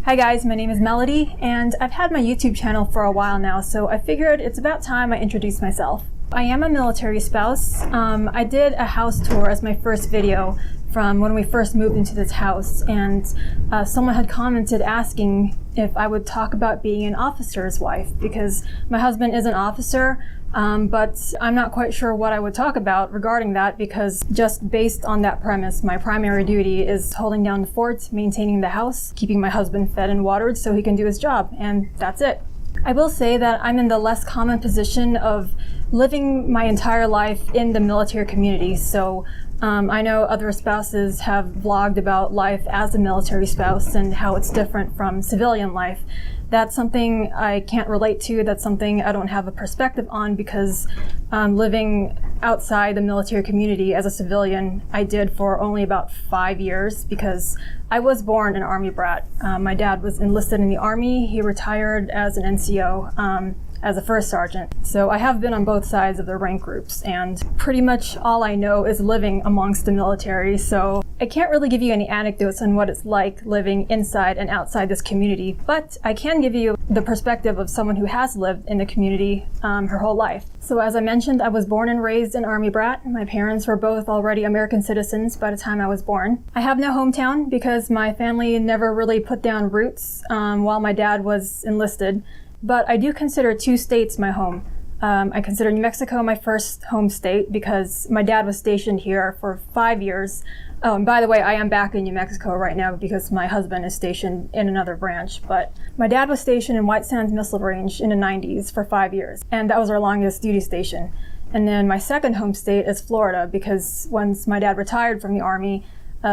Hi guys, my name is Melody, and I've had my YouTube channel for a while now, so I figured it's about time I introduce myself. I am a military spouse. I did a house tour as my first video from when we first moved into this house, and someone had commented asking if I would talk about being an officer's wife, because my husband is an officer, but I'm not quite sure what I would talk about regarding that, because just based on that premise, my primary duty is holding down the fort, maintaining the house, keeping my husband fed and watered so he can do his job, and that's it. I will say that I'm in the less common position of living my entire life in the military community, so I know other spouses have vlogged about life as a military spouse and how it's different from civilian life. That's something I can't relate to. That's something I don't have a perspective on, because living outside the military community as a civilian, I did for only about 5 years, because I was born an Army brat. My dad was enlisted in the Army. He retired as an NCO. As a first sergeant. So I have been on both sides of the rank groups, and pretty much all I know is living amongst the military, so I can't really give you any anecdotes on what it's like living inside and outside this community, but I can give you the perspective of someone who has lived in the community her whole life. So as I mentioned, I was born and raised an Army brat. My parents were both already American citizens by the time I was born. I have no hometown because my family never really put down roots while my dad was enlisted. But I do consider 2 states my home. I consider New Mexico my first home state because my dad was stationed here for 5 years. Oh, and by the way, I am back in New Mexico right now because my husband is stationed in another branch. But my dad was stationed in White Sands Missile Range in the 90s for 5 years, and that was our longest duty station. And then my second home state is Florida, because once my dad retired from the Army,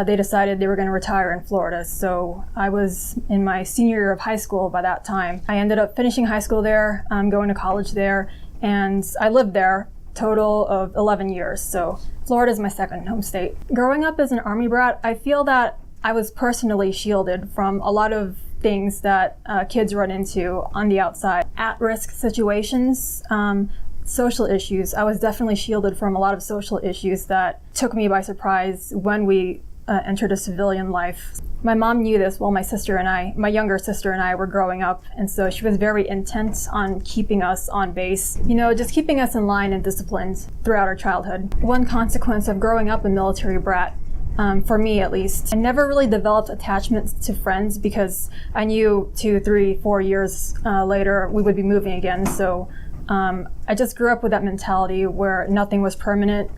they decided they were going to retire in Florida. So I was in my senior year of high school by that time. I ended up finishing high school there, going to college there, and I lived there total of 11 years. So Florida is my second home state. Growing up as an Army brat, I feel that I was personally shielded from a lot of things that kids run into on the outside. At-risk situations, social issues. I was definitely shielded from a lot of social issues that took me by surprise when we entered a civilian life. My mom knew this while my younger sister and I were growing up, and so she was very intent on keeping us on base, just keeping us in line and disciplined throughout our childhood. One consequence of growing up a military brat, for me at least, I never really developed attachments to friends because I knew 2, 3, 4 years later we would be moving again, so I just grew up with that mentality where nothing was permanent.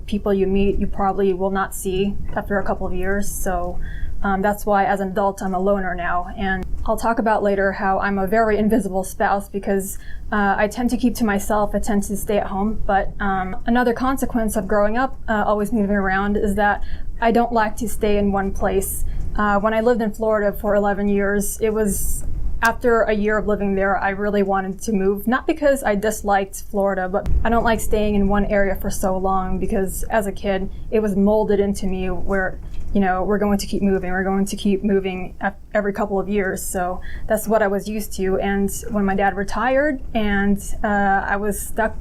People you meet, you probably will not see after a couple of years. So that's why as an adult, I'm a loner now. And I'll talk about later how I'm a very invisible spouse because I tend to keep to myself. I tend to stay at home. But another consequence of growing up, always moving around, is that I don't like to stay in one place. When I lived in Florida for 11 years, it was after a year of living there, I really wanted to move. Not because I disliked Florida, but I don't like staying in one area for so long because as a kid, it was molded into me where, we're going to keep moving. We're going to keep moving every couple of years. So that's what I was used to. And when my dad retired and I was stuck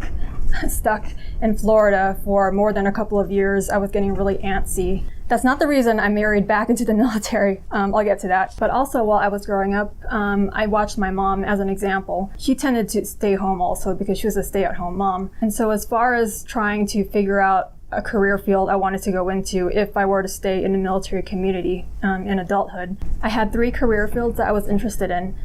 in Florida for more than a couple of years, I was getting really antsy. That's not the reason I married back into the military. I'll get to that. But also while I was growing up, I watched my mom as an example. She tended to stay home also because she was a stay-at-home mom. And so as far as trying to figure out a career field I wanted to go into if I were to stay in the military community in adulthood, I had 3 career fields that I was interested in.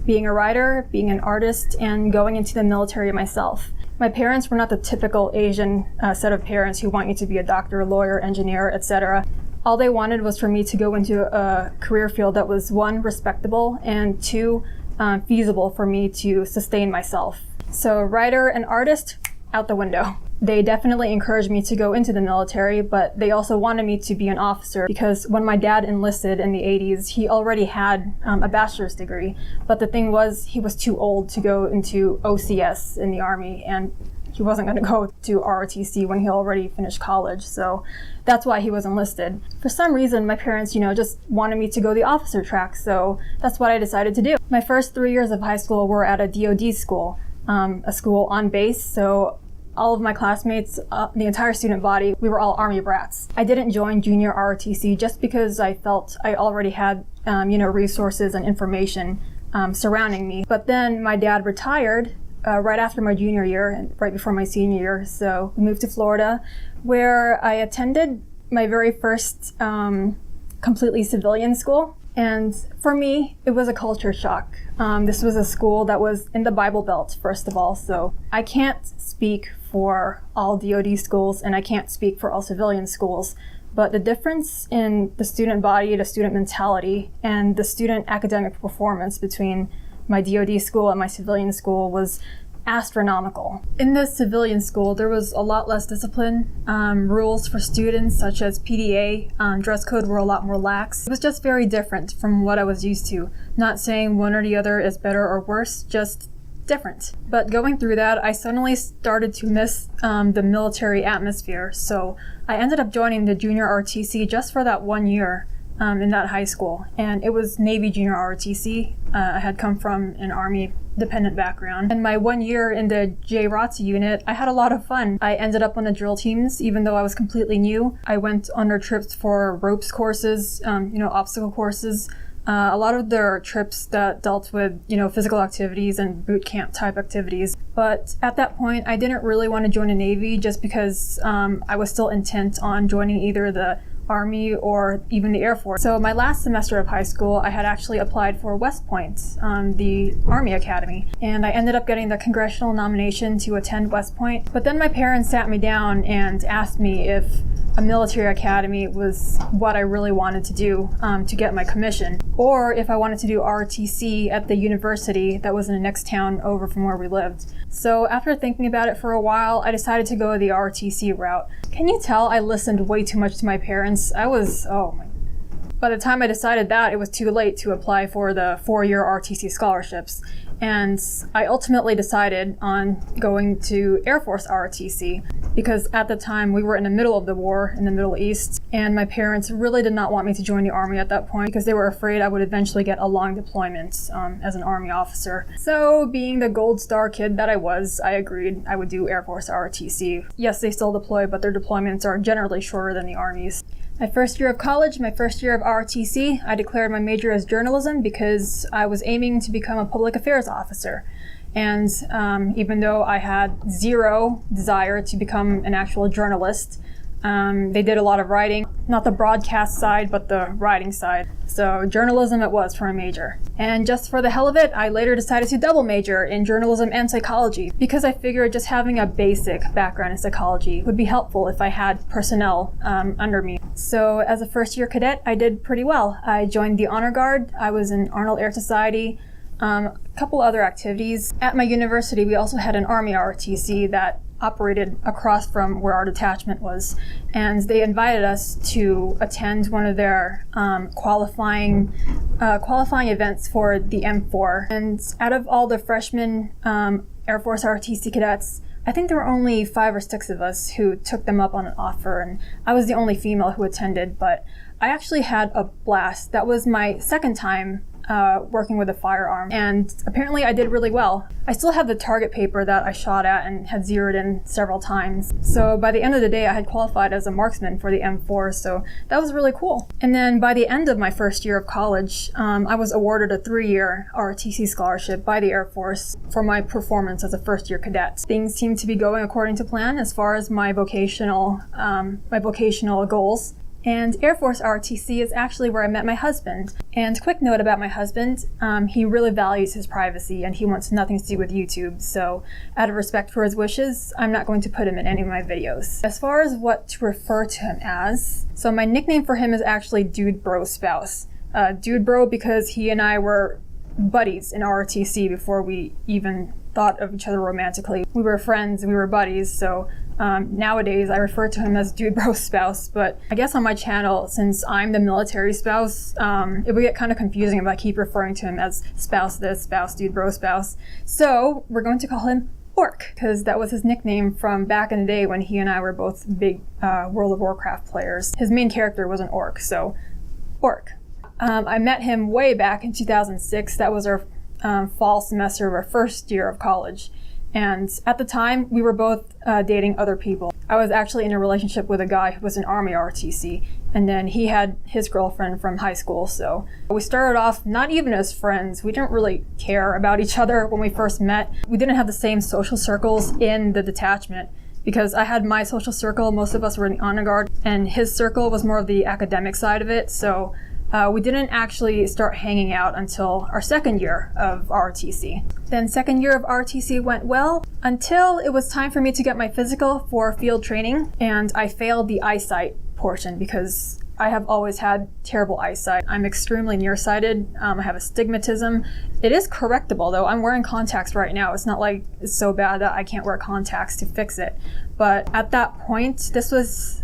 Being a writer, being an artist, and going into the military myself. My parents were not the typical Asian set of parents who want you to be a doctor, lawyer, engineer, etc. All they wanted was for me to go into a career field that was 1, respectable, and 2, feasible for me to sustain myself. So writer and artist, out the window. They definitely encouraged me to go into the military, but they also wanted me to be an officer because when my dad enlisted in the 80s, he already had a bachelor's degree. But the thing was, he was too old to go into OCS in the Army, and he wasn't going to go to ROTC when he already finished college. So that's why he was enlisted. For some reason, my parents, just wanted me to go the officer track. So that's what I decided to do. My first 3 years of high school were at a DoD school, a school on base. So all of my classmates, the entire student body, we were all Army brats. I didn't join junior ROTC just because I felt I already had, resources and information surrounding me. But then my dad retired right after my junior year and right before my senior year. So we moved to Florida, where I attended my very first completely civilian school. And for me, it was a culture shock. This was a school that was in the Bible Belt, first of all, so I can't speak for all DoD schools and I can't speak for all civilian schools, but the difference in the student body, the student mentality, and the student academic performance between my DoD school and my civilian school was astronomical. In the civilian school, there was a lot less discipline. Rules for students, such as PDA, dress code, were a lot more lax. It was just very different from what I was used to. Not saying one or the other is better or worse, just different. But going through that, I suddenly started to miss the military atmosphere. So I ended up joining the junior ROTC just for that 1 year in that high school. And it was Navy junior ROTC. I had come from an Army dependent background. And my 1 year in the JROTC unit, I had a lot of fun. I ended up on the drill teams, even though I was completely new. I went on their trips for ropes courses, obstacle courses. A lot of their trips that dealt with, physical activities and boot camp type activities. But at that point, I didn't really want to join the Navy just because I was still intent on joining either the Army or even the Air Force. So my last semester of high school, I had actually applied for West Point, the Army Academy, and I ended up getting the congressional nomination to attend West Point. But then my parents sat me down and asked me if a military academy was what I really wanted to do to get my commission, or if I wanted to do ROTC at the university that was in the next town over from where we lived. So after thinking about it for a while, I decided to go the ROTC route. Can you tell I listened way too much to my parents? By the time I decided that, it was too late to apply for the 4-year ROTC scholarships. And I ultimately decided on going to Air Force ROTC because at the time we were in the middle of the war in the Middle East, and my parents really did not want me to join the Army at that point because they were afraid I would eventually get a long deployment as an Army officer. So being the gold star kid that I was, I agreed I would do Air Force ROTC. Yes, they still deploy, but their deployments are generally shorter than the Army's. My first year of college, my first year of ROTC, I declared my major as journalism because I was aiming to become a public affairs officer. And even though I had zero desire to become an actual journalist, they did a lot of writing, not the broadcast side, but the writing side. So journalism it was for a major. And just for the hell of it, I later decided to double major in journalism and psychology because I figured just having a basic background in psychology would be helpful if I had personnel under me. So as a first year cadet, I did pretty well. I joined the Honor Guard. I was in Arnold Air Society, a couple other activities. At my university, we also had an Army ROTC that operated across from where our detachment was, and they invited us to attend one of their qualifying events for the M4. And out of all the freshman Air Force ROTC cadets, I think there were only 5 or 6 of us who took them up on an offer, and I was the only female who attended, but I actually had a blast. That was my second time working with a firearm, and apparently I did really well. I still have the target paper that I shot at and had zeroed in several times. So by the end of the day, I had qualified as a marksman for the M4, so that was really cool. And then by the end of my first year of college, I was awarded a 3-year ROTC scholarship by the Air Force for my performance as a first-year cadet. Things seemed to be going according to plan as far as my vocational goals. And Air Force ROTC is actually where I met my husband. And quick note about my husband, he really values his privacy and he wants nothing to do with YouTube. So out of respect for his wishes, I'm not going to put him in any of my videos. As far as what to refer to him as, so my nickname for him is actually Dude Bro Spouse. Dude Bro because he and I were buddies in ROTC before we even thought of each other romantically. We were friends, we were buddies, so nowadays I refer to him as Dude Bro Spouse, but I guess on my channel, since I'm the military spouse, it would get kind of confusing if I keep referring to him as spouse this, spouse, Dude Bro Spouse. So we're going to call him Orc, because that was his nickname from back in the day when he and I were both big World of Warcraft players. His main character was an orc, so Orc. I met him way back in 2006. That was our fall semester of our first year of college. And at the time, we were both dating other people. I was actually in a relationship with a guy who was an Army ROTC, and then he had his girlfriend from high school. So we started off not even as friends. We didn't really care about each other when we first met. We didn't have the same social circles in the detachment, because I had my social circle, most of us were in the honor guard, and his circle was more of the academic side of it. So we didn't actually start hanging out until our second year of ROTC. Then second year of ROTC went well until it was time for me to get my physical for field training, and I failed the eyesight portion because I have always had terrible eyesight. I'm extremely nearsighted. I have astigmatism. It is correctable though. I'm wearing contacts right now. It's not like it's so bad that I can't wear contacts to fix it. But at that point, this was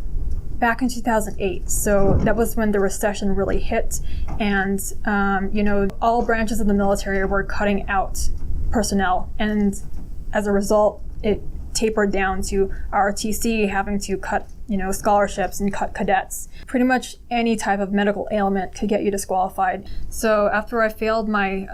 back in 2008. So that was when the recession really hit, and all branches of the military were cutting out personnel, and as a result, it tapered down to ROTC having to cut scholarships and cut cadets. Pretty much any type of medical ailment could get you disqualified. So after I failed my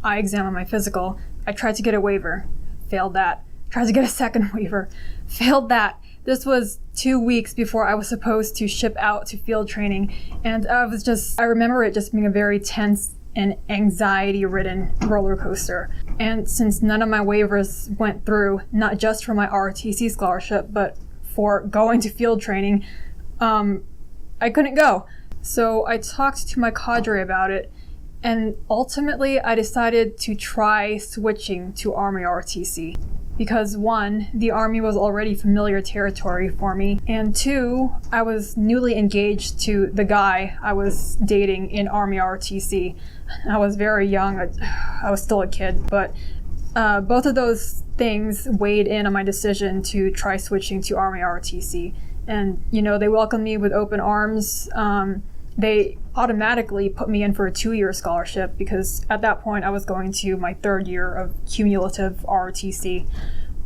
eye exam on my physical, I tried to get a waiver, failed that. Tried to get a second waiver, failed that. This was 2 weeks before I was supposed to ship out to field training, and I remember it just being a very tense and anxiety-ridden roller coaster. And since none of my waivers went through, not just for my ROTC scholarship, but for going to field training, I couldn't go. So I talked to my cadre about it, and ultimately I decided to try switching to Army ROTC. Because one, the Army was already familiar territory for me, and two, I was newly engaged to the guy I was dating in Army ROTC. I was very young, I was still a kid, but both of those things weighed in on my decision to try switching to Army ROTC. And they welcomed me with open arms. They automatically put me in for a 2-year scholarship because at that point I was going to my 3rd year of cumulative ROTC.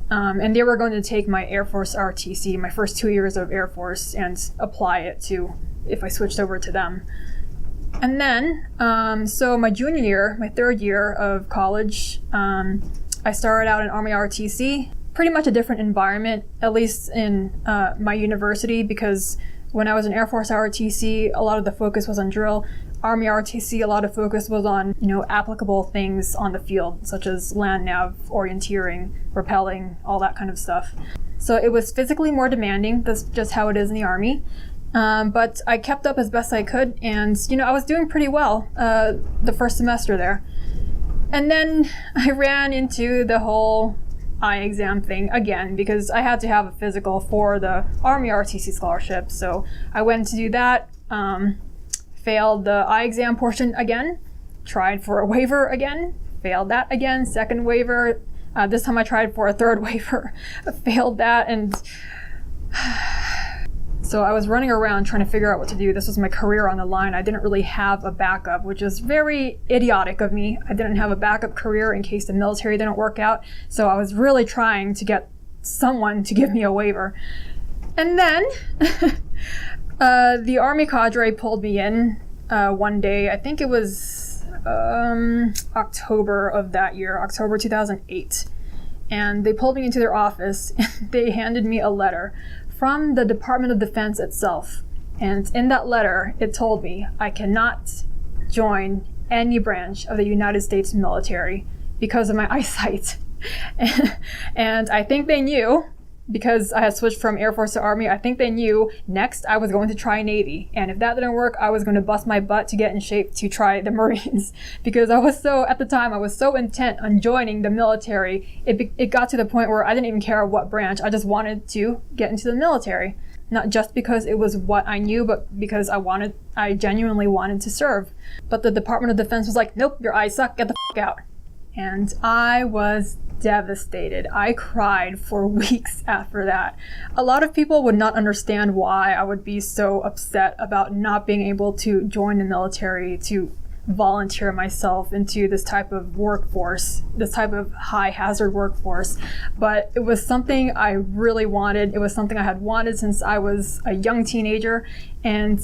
And they were going to take my Air Force ROTC, my first 2 years of Air Force, and apply it to if I switched over to them. And then, so my junior year, my 3rd year of college, I started out in Army ROTC. Pretty much a different environment, at least in my university, because when I was in Air Force ROTC, a lot of the focus was on drill. Army ROTC, a lot of focus was on, applicable things on the field, such as land nav, orienteering, rappelling, all that kind of stuff. So it was physically more demanding. That's just how it is in the Army. But I kept up as best I could, and, I was doing pretty well the first semester there. And then I ran into the whole eye exam thing again because I had to have a physical for the Army ROTC scholarship. So I went to do that, failed the eye exam portion again, tried for a waiver again, failed that again, second waiver. This time I tried for a 3rd waiver, failed that, and so I was running around trying to figure out what to do. This was my career on the line. I didn't really have a backup, which is very idiotic of me. I didn't have a backup career in case the military didn't work out. So I was really trying to get someone to give me a waiver. And then the Army cadre pulled me in one day. I think it was October of that year, October 2008. And they pulled me into their office and they handed me a letter from the Department of Defense itself. And in that letter, it told me I cannot join any branch of the United States military because of my eyesight. And I think they knew, because I had switched from Air Force to Army, I think they knew next I was going to try Navy. And if that didn't work, I was going to bust my butt to get in shape to try the Marines. Because at the time, I was so intent on joining the military, it got to the point where I didn't even care what branch. I just wanted to get into the military. Not just because it was what I knew, but because I genuinely wanted to serve. But the Department of Defense was like, nope, your eyes suck, get the f*** out. And I was devastated. I cried for weeks after that. A lot of people would not understand why I would be so upset about not being able to join the military, to volunteer myself into this type of workforce, this type of high hazard workforce. But it was something I really wanted. It was something I had wanted since I was a young teenager, and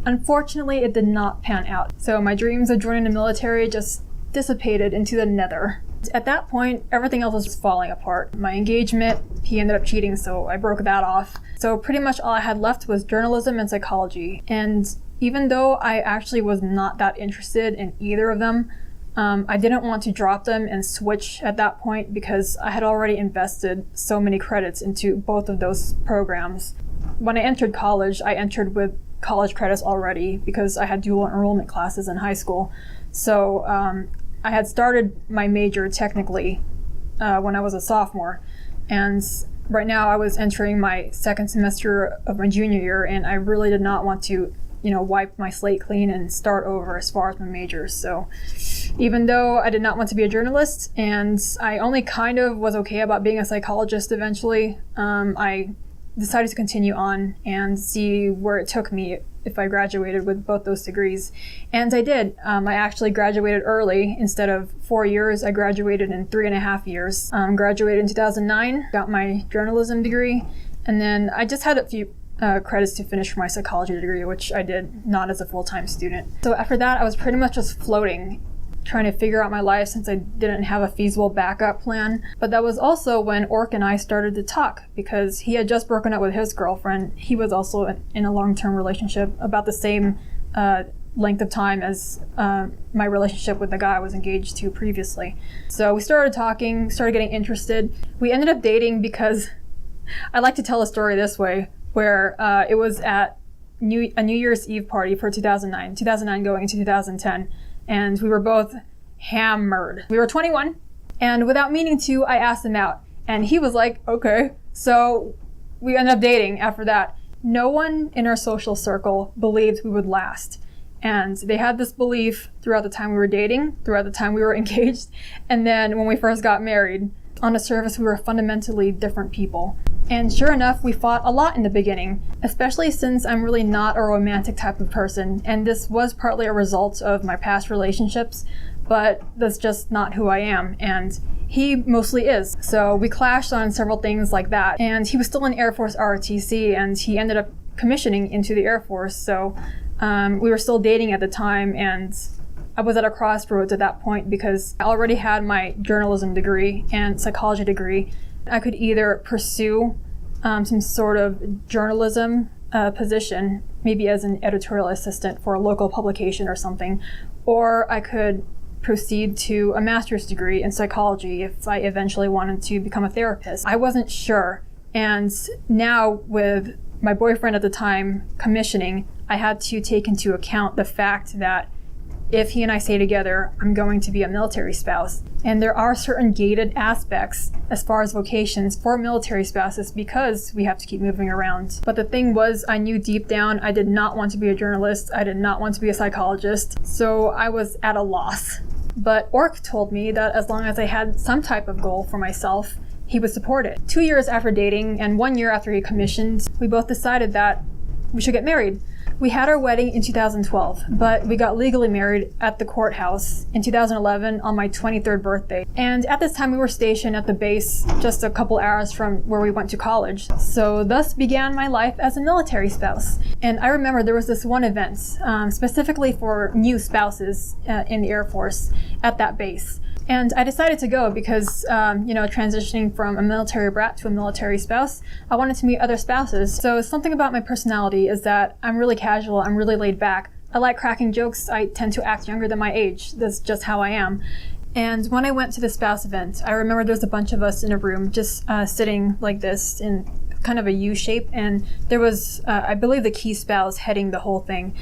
unfortunately it did not pan out. So my dreams of joining the military just dissipated into the nether. At that point, everything else was just falling apart. My engagement, he ended up cheating, so I broke that off. So pretty much all I had left was journalism and psychology. And even though I actually was not that interested in either of them, I didn't want to drop them and switch at that point because I had already invested so many credits into both of those programs. When I entered college, I entered with college credits already because I had dual enrollment classes in high school. So I had started my major technically when I was a sophomore. And right now I was entering my second semester of my junior year, and I really did not want to wipe my slate clean and start over as far as my major. So even though I did not want to be a journalist, and I only kind of was okay about being a psychologist eventually, I decided to continue on and see where it took me if I graduated with both those degrees. And I did. I actually graduated early. Instead of 4 years, I graduated in 3.5 years. Graduated in 2009, got my journalism degree, and then I just had a few credits to finish for my psychology degree, which I did not as a full-time student. So after that, I was pretty much just floating, trying to figure out my life since I didn't have a feasible backup plan. But that was also when Ork and I started to talk because he had just broken up with his girlfriend. He was also in a long-term relationship about the same length of time as my relationship with the guy I was engaged to previously. So we started talking, started getting interested. We ended up dating because I like to tell a story this way, where it was at a New Year's Eve party for 2009 going into 2010, and we were both hammered. We were 21, and without meaning to, I asked him out, and he was like, okay. So we ended up dating after that. No one in our social circle believed we would last, and they had this belief throughout the time we were dating, throughout the time we were engaged, and then when we first got married. On the surface, we were fundamentally different people. And sure enough, we fought a lot in the beginning, especially since I'm really not a romantic type of person. And this was partly a result of my past relationships, but that's just not who I am. And he mostly is. So we clashed on several things like that. And he was still in Air Force ROTC, and he ended up commissioning into the Air Force. So we were still dating at the time, and I was at a crossroads at that point because I already had my journalism degree and psychology degree. I could either pursue some sort of journalism position, maybe as an editorial assistant for a local publication or something, or I could proceed to a master's degree in psychology if I eventually wanted to become a therapist. I wasn't sure, and now with my boyfriend at the time commissioning, I had to take into account the fact that if he and I stay together, I'm going to be a military spouse. And there are certain gated aspects as far as vocations for military spouses because we have to keep moving around. But the thing was, I knew deep down I did not want to be a journalist. I did not want to be a psychologist. So I was at a loss. But Ork told me that as long as I had some type of goal for myself, he would support it. 2 years after dating and 1 year after he commissioned, we both decided that we should get married. We had our wedding in 2012, but we got legally married at the courthouse in 2011 on my 23rd birthday. And at this time we were stationed at the base just a couple hours from where we went to college. So thus began my life as a military spouse. And I remember there was this one event, specifically for new spouses in the Air Force at that base. And I decided to go because, transitioning from a military brat to a military spouse, I wanted to meet other spouses. So something about my personality is that I'm really casual, I'm really laid back. I like cracking jokes, I tend to act younger than my age. That's just how I am. And when I went to the spouse event, I remember there was a bunch of us in a room just sitting like this in kind of a U shape. And there was, I believe, the key spouse heading the whole thing.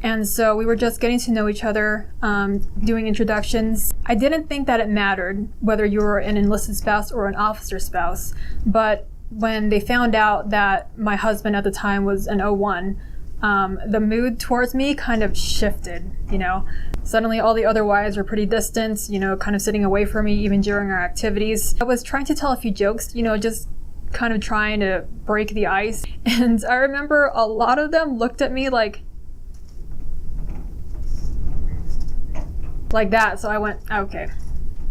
And so we were just getting to know each other, doing introductions. I didn't think that it mattered whether you were an enlisted spouse or an officer spouse, but when they found out that my husband at the time was an 01, the mood towards me kind of shifted, Suddenly all the other wives were pretty distant, kind of sitting away from me even during our activities. I was trying to tell a few jokes, just kind of trying to break the ice. And I remember a lot of them looked at me like that, so I went, okay.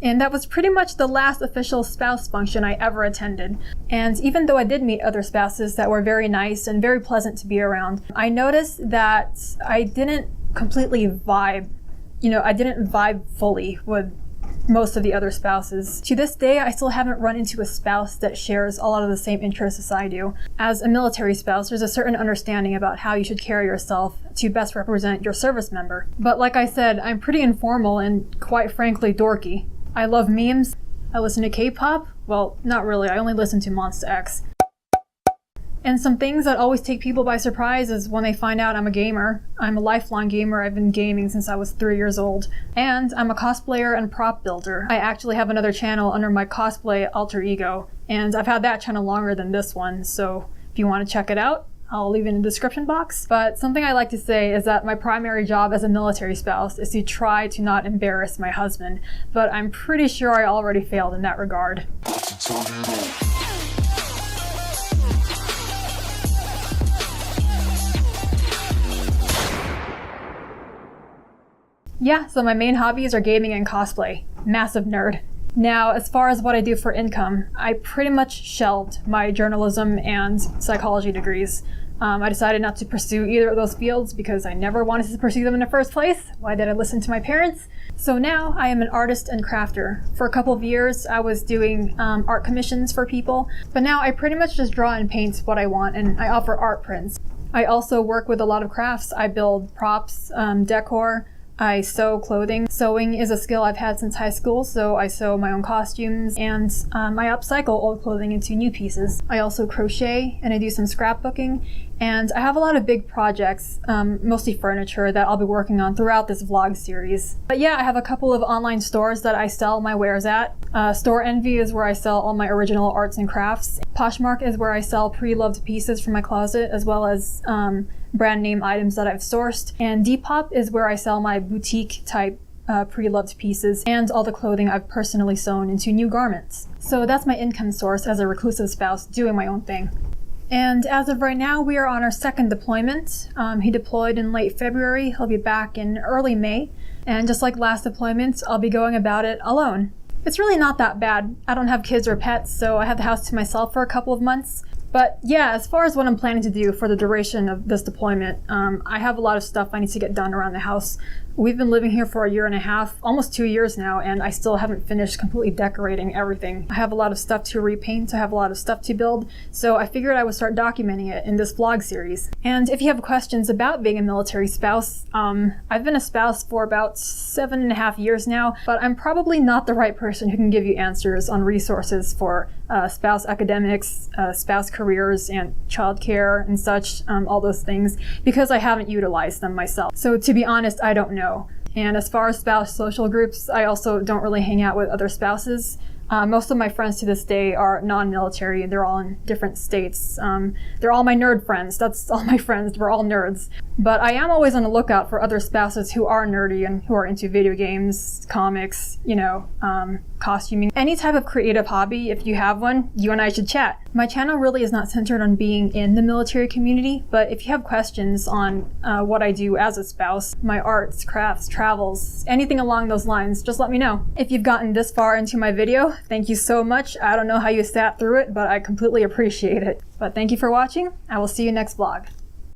And that was pretty much the last official spouse function I ever attended. And even though I did meet other spouses that were very nice and very pleasant to be around, I noticed that I didn't completely vibe, I didn't vibe fully with most of the other spouses. To this day, I still haven't run into a spouse that shares a lot of the same interests as I do. As a military spouse, there's a certain understanding about how you should carry yourself to best represent your service member. But like I said, I'm pretty informal and quite frankly dorky. I love memes. I listen to K-pop. Well, not really. I only listen to Monsta X. And some things that always take people by surprise is when they find out I'm a gamer. I'm a lifelong gamer. I've been gaming since I was 3 years old. And I'm a cosplayer and prop builder. I actually have another channel under my cosplay alter ego, and I've had that channel longer than this one, so if you want to check it out, I'll leave it in the description box. But something I like to say is that my primary job as a military spouse is to try to not embarrass my husband, but I'm pretty sure I already failed in that regard. Yeah, so my main hobbies are gaming and cosplay. Massive nerd. Now, as far as what I do for income, I pretty much shelved my journalism and psychology degrees. I decided not to pursue either of those fields because I never wanted to pursue them in the first place. Why did I listen to my parents? So now I am an artist and crafter. For a couple of years, I was doing art commissions for people, but now I pretty much just draw and paint what I want, and I offer art prints. I also work with a lot of crafts. I build props, decor. I sew clothing. Sewing is a skill I've had since high school, so I sew my own costumes, and I upcycle old clothing into new pieces. I also crochet, and I do some scrapbooking, and I have a lot of big projects, mostly furniture, that I'll be working on throughout this vlog series. But yeah, I have a couple of online stores that I sell my wares at. Store Envy is where I sell all my original arts and crafts. Poshmark is where I sell pre-loved pieces from my closet, as well as brand name items that I've sourced. And Depop is where I sell my boutique type pre-loved pieces and all the clothing I've personally sewn into new garments. So that's my income source as a reclusive spouse doing my own thing. And as of right now, we are on our second deployment. He deployed in late February. He'll be back in early May. And just like last deployment, I'll be going about it alone. It's really not that bad. I don't have kids or pets, so I have the house to myself for a couple of months. But yeah, as far as what I'm planning to do for the duration of this deployment, I have a lot of stuff I need to get done around the house. We've been living here for a year and a half, almost 2 years now, and I still haven't finished completely decorating everything. I have a lot of stuff to repaint, I have a lot of stuff to build, so I figured I would start documenting it in this vlog series. And if you have questions about being a military spouse, I've been a spouse for about 7.5 years now, but I'm probably not the right person who can give you answers on resources for spouse academics, spouse careers, and childcare and such, all those things, because I haven't utilized them myself. So to be honest, I don't know. And as far as spouse social groups, I also don't really hang out with other spouses. Most of my friends to this day are non-military. They're all in different states. They're all my nerd friends. That's all my friends. We're all nerds. But I am always on the lookout for other spouses who are nerdy and who are into video games, comics, costuming. Any type of creative hobby, if you have one, you and I should chat. My channel really is not centered on being in the military community, but if you have questions on what I do as a spouse, my arts, crafts, travels, anything along those lines, just let me know. If you've gotten this far into my video, thank you so much. I don't know how you sat through it, but I completely appreciate it. But thank you for watching. I will see you next vlog.